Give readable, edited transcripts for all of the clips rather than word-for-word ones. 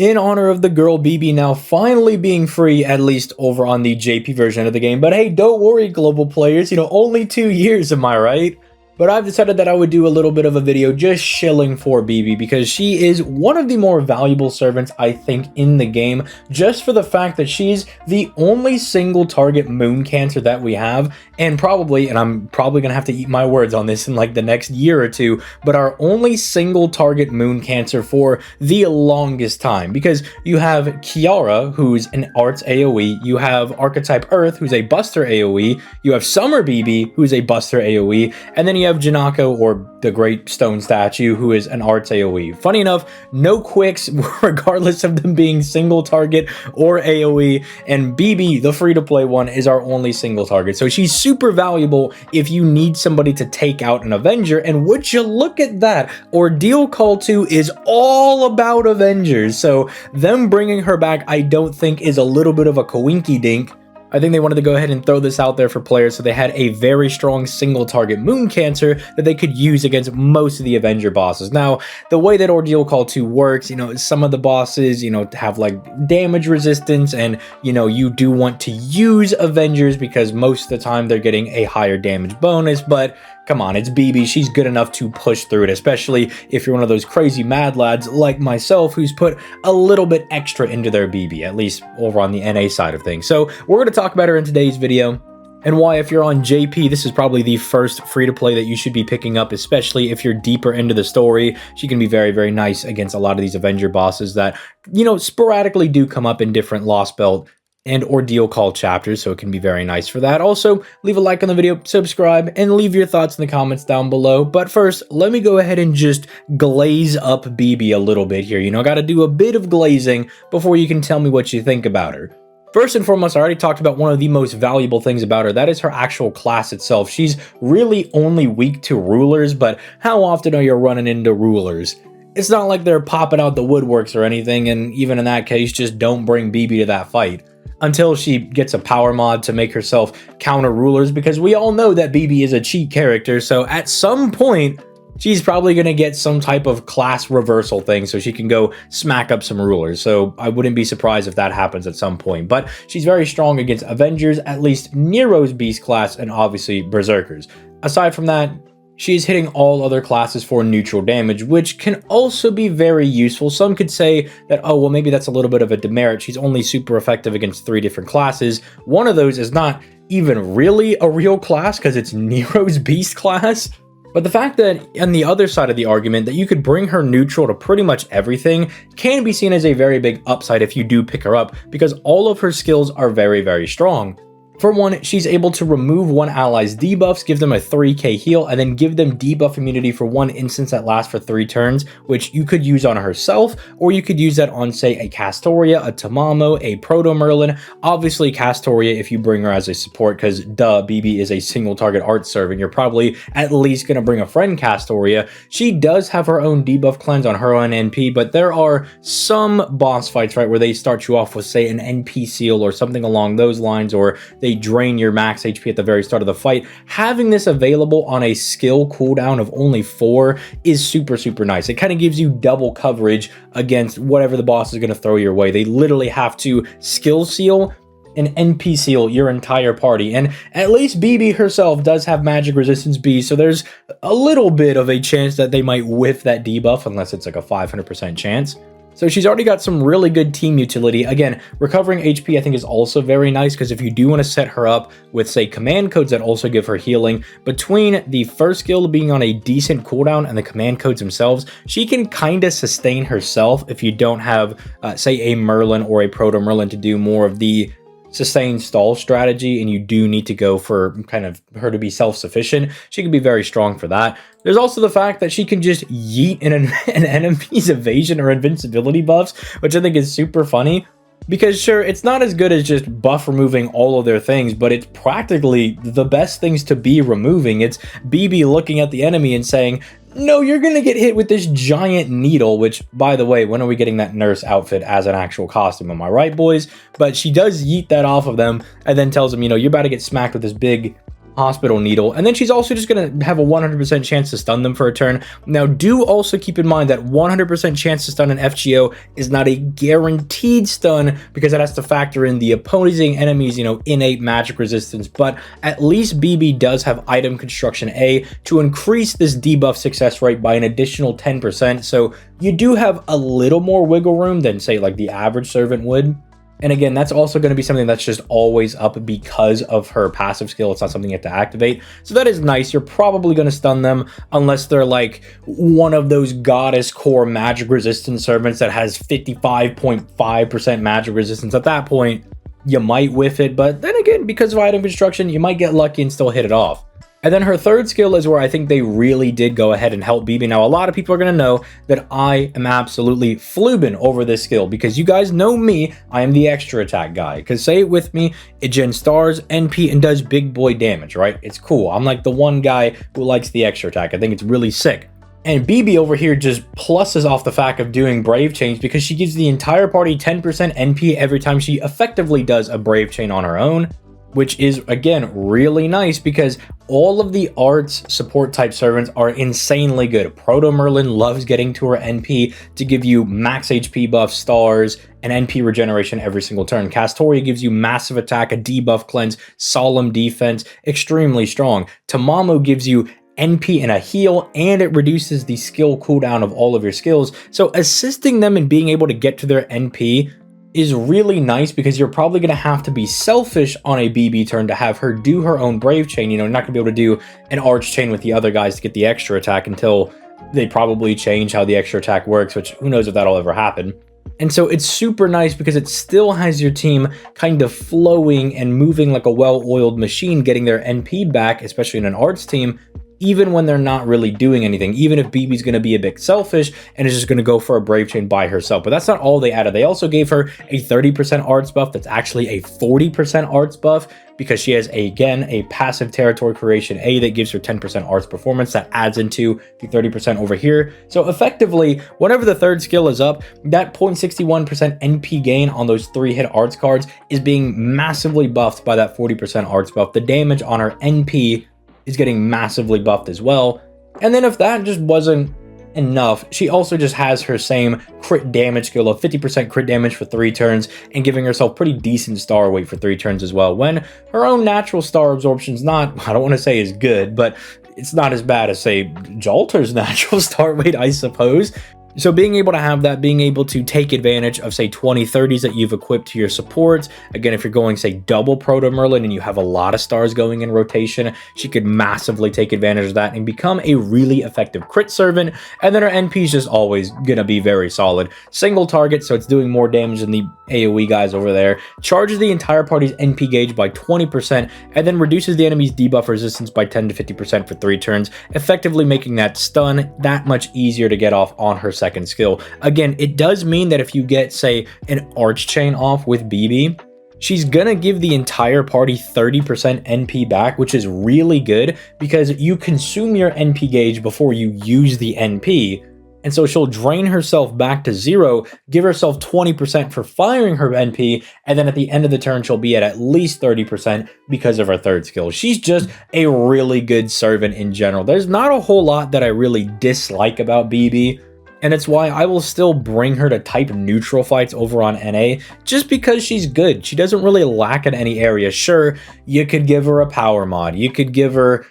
in honor of the girl BB now finally being free, at least over on the JP version of the game. But hey, don't worry, global players, only 2 years, am I right? But I've decided that I would do a little bit of a video just shilling for BB because she is one of the more valuable servants, I think, in the game, just for the fact that she's the only single target moon cancer that we have, and I'm probably gonna have to eat my words on this in like the next year or two, but our only single target moon cancer for the longest time, because you have Kiara, who's an arts AoE, you have Archetype Earth, who's a buster AoE, you have Summer BB, who's a buster AoE, and then you have Janako, or the Great Stone Statue, who is an arts AoE. Funny enough, no quicks, regardless of them being single target or AoE, and BB, the free-to-play one, is our only single target. So she's super valuable if you need somebody to take out an Avenger, and would you look at that, Ordeal Call 2 is all about Avengers, so them bringing her back I don't think is a little bit of a coinky-dink. I think they wanted to go ahead and throw this out there for players so they had a very strong single target moon cancer that they could use against most of the Avenger bosses. Now, the way that Ordeal Call 2 works, some of the bosses, have like damage resistance, and you do want to use Avengers because most of the time they're getting a higher damage bonus, but come on, it's BB, she's good enough to push through it, especially if you're one of those crazy mad lads like myself who's put a little bit extra into their BB, at least over on the NA side of things. So we're going to talk about her in today's video, and why, if you're on JP, this is probably the first free-to-play that you should be picking up, especially if you're deeper into the story. She can be very, very nice against a lot of these Avenger bosses that, sporadically do come up in different Lost Belt and Ordeal Call chapters, so it can be very nice for that. Also, leave a like on the video, subscribe, and leave your thoughts in the comments down below. But first, let me go ahead and just glaze up BB a little bit here. Got to do a bit of glazing before you can tell me what you think about her. First and foremost, I already talked about one of the most valuable things about her. That is her actual class itself. She's really only weak to rulers, but how often are you running into rulers? It's not like they're popping out the woodworks or anything, and even in that case, just don't bring BB to that fight until she gets a power mod to make herself counter rulers, because we all know that BB is a cheat character, so at some point she's probably going to get some type of class reversal thing so she can go smack up some rulers. So I wouldn't be surprised if that happens at some point, but she's very strong against Avengers, at least Nero's beast class, and obviously Berserkers. Aside from that, she's hitting all other classes for neutral damage, which can also be very useful. Some could say that, oh, well, maybe that's a little bit of a demerit. She's only super effective against 3 different classes. One of those is not even really a real class because it's Nero's beast class. But the fact that, on the other side of the argument, that you could bring her neutral to pretty much everything can be seen as a very big upside if you do pick her up, because all of her skills are very, very strong. For one, she's able to remove one ally's debuffs, give them a 3k heal, and then give them debuff immunity for one instance that lasts for 3 turns, which you could use on herself, or you could use that on, say, a Castoria, a Tamamo, a Proto Merlin. Obviously, Castoria if you bring her as a support, because duh, BB is a single target art serve, and you're probably at least going to bring a friend Castoria. She does have her own debuff cleanse on her own NP, but there are some boss fights, right, where they start you off with, say, an NP seal or something along those lines, or they drain your max HP at the very start of the fight. Having this available on a skill cooldown of only 4 is super, super nice. It kind of gives you double coverage against whatever the boss is going to throw your way. They literally have to skill seal and NP seal your entire party, and at least BB herself does have magic resistance B, so there's a little bit of a chance that they might whiff that debuff, unless it's like a 500% chance. So she's already got some really good team utility. Again, recovering HP I think is also very nice, because if you do want to set her up with, say, command codes that also give her healing, between the first skill being on a decent cooldown and the command codes themselves, she can kind of sustain herself if you don't have, say, a Merlin or a Proto Merlin to do more of the sustained stall strategy, and you do need to go for kind of her to be self-sufficient. She can be very strong for that. There's also the fact that she can just yeet an enemy's evasion or invincibility buffs, which I think is super funny. Because sure, it's not as good as just buff removing all of their things, but it's practically the best things to be removing. It's BB looking at the enemy and saying, no, you're gonna get hit with this giant needle, which, by the way, when are we getting that nurse outfit as an actual costume? Am I right, boys? But she does yeet that off of them and then tells them, you're about to get smacked with this big Hospital Needle, and then she's also just going to have a 100% chance to stun them for a turn. Now, do also keep in mind that 100% chance to stun an FGO is not a guaranteed stun, because it has to factor in the opposing enemies, you know, innate magic resistance, but at least BB does have item construction A to increase this debuff success rate by an additional 10%, so you do have a little more wiggle room than, say, like the average servant would. And again, that's also going to be something that's just always up because of her passive skill. It's not something you have to activate. So that is nice. You're probably going to stun them unless they're like one of those goddess core magic resistance servants that has 55.5% magic resistance. At that point, you might whiff it. But then again, because of item construction, you might get lucky and still hit it off. And then her third skill is where I think they really did go ahead and help BB. Now, a lot of people are going to know that I am absolutely flubing over this skill, because you guys know me, I am the extra attack guy. Because say it with me, it gens stars, NP, and does big boy damage, right? It's cool. I'm like the one guy who likes the extra attack. I think it's really sick. And BB over here just pluses off the fact of doing Brave Chains, because she gives the entire party 10% NP every time she effectively does a Brave Chain on her own, which is, again, really nice because all of the arts support type servants are insanely good. Proto Merlin loves getting to her NP to give you max HP buff, stars, and NP regeneration every single turn. Castoria gives you massive attack, a debuff cleanse, solemn defense, extremely strong. Tamamo gives you NP and a heal, and it reduces the skill cooldown of all of your skills. So assisting them in being able to get to their NP is really nice, because you're probably going to have to be selfish on a BB turn to have her do her own Brave Chain. You know, you're not going to be able to do an Arch Chain with the other guys to get the extra attack until they probably change how the extra attack works, which who knows if that'll ever happen. And so it's super nice because it still has your team kind of flowing and moving like a well-oiled machine, getting their NP back, especially in an Arts team, even when they're not really doing anything, even if BB's going to be a bit selfish and is just going to go for a Brave Chain by herself. But that's not all they added. They also gave her a 30% arts buff that's actually a 40% arts buff, because she has, again, a passive territory creation A that gives her 10% arts performance that adds into the 30% over here. So effectively, whenever the third skill is up, that 0.61% NP gain on those 3-hit arts cards is being massively buffed by that 40% arts buff. The damage on her NP is getting massively buffed as well. And then if that just wasn't enough, she also just has her same crit damage skill of 50% crit damage for 3 turns and giving herself pretty decent star weight for 3 turns as well, when her own natural star absorption's not, I don't want to say is good, but it's not as bad as, say, Jalter's natural star weight, I suppose. So being able to have that, being able to take advantage of, say, 20/30s that you've equipped to your supports. Again, if you're going, say, double Proto Merlin and you have a lot of stars going in rotation, she could massively take advantage of that and become a really effective crit servant. And then her NP is just always going to be very solid. Single target, so it's doing more damage than the AoE guys over there. Charges the entire party's NP gauge by 20%, and then reduces the enemy's debuff resistance by 10 to 50% for 3 turns, effectively making that stun that much easier to get off on her second skill. Again, it does mean that if you get, say, an Arch Chain off with BB, she's gonna give the entire party 30% NP back, which is really good because you consume your NP gauge before you use the NP. And so she'll drain herself back to 0, give herself 20% for firing her NP, and then at the end of the turn, she'll be at least 30% because of her third skill. She's just a really good servant in general. There's not a whole lot that I really dislike about BB, and it's why I will still bring her to type neutral fights over on NA, just because she's good. She doesn't really lack in any area. Sure, you could give her a power mod. You could give her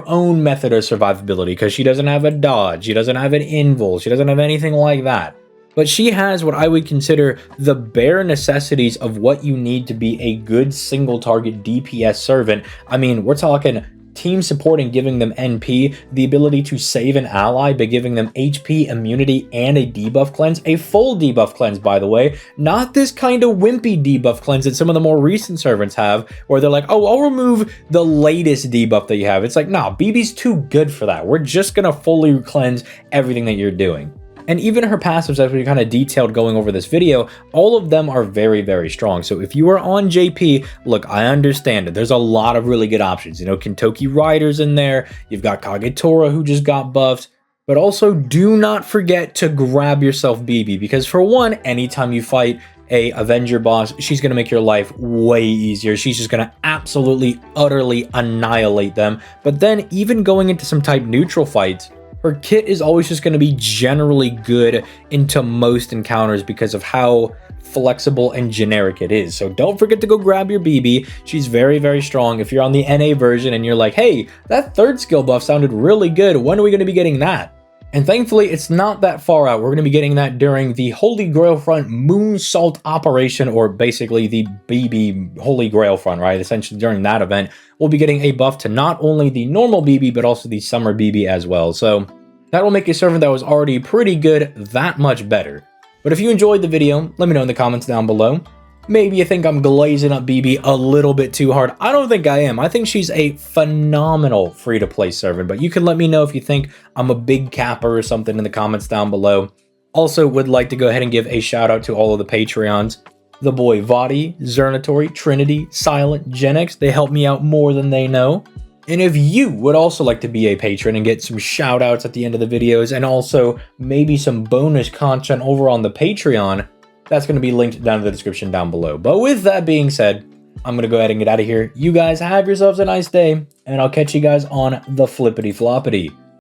own method of survivability, because she doesn't have a dodge. She doesn't have an invul. She doesn't have anything like that. But she has what I would consider the bare necessities of what you need to be a good single target DPS servant. I mean, we're talking team support and giving them NP, the ability to save an ally by giving them HP, immunity, and a debuff cleanse. A full debuff cleanse, by the way, not this kind of wimpy debuff cleanse that some of the more recent servants have, where they're like, oh, I'll remove the latest debuff that you have. It's like, nah, BB's too good for that. We're just gonna fully cleanse everything that you're doing. And even her passives, as we kind of detailed going over this video, all of them are very, very strong. So if you are on JP, look, I understand it. There's a lot of really good options. You know, Kentucky Riders in there. You've got Kagetora, who just got buffed. But also do not forget to grab yourself BB, because for one, anytime you fight a Avenger boss, she's going to make your life way easier. She's just going to absolutely, utterly annihilate them. But then even going into some type neutral fights, her kit is always just going to be generally good into most encounters because of how flexible and generic it is. So don't forget to go grab your BB. She's very, very strong. If you're on the NA version and you're like, hey, that third skill buff sounded really good, when are we going to be getting that? And thankfully, it's not that far out. We're going to be getting that during the Holy Grail Front Moonsault Operation, or basically the BB Holy Grail Front, right? Essentially, during that event, we'll be getting a buff to not only the normal BB, but also the Summer BB as well. So that will make a servant that was already pretty good that much better. But if you enjoyed the video, let me know in the comments down below. Maybe you think I'm glazing up BB a little bit too hard. I don't think I am. I think she's a phenomenal free-to-play servant, but you can let me know if you think I'm a big capper or something in the comments down below. Also, would like to go ahead and give a shout out to all of the Patreons. The boy Vadi, Zernatory, Trinity, Silent, Genix, they help me out more than they know. And if you would also like to be a patron and get some shout outs at the end of the videos, and also maybe some bonus content over on the Patreon, that's going to be linked down in the description down below. But with that being said, I'm going to go ahead and get out of here. You guys have yourselves a nice day, and I'll catch you guys on the flippity floppity.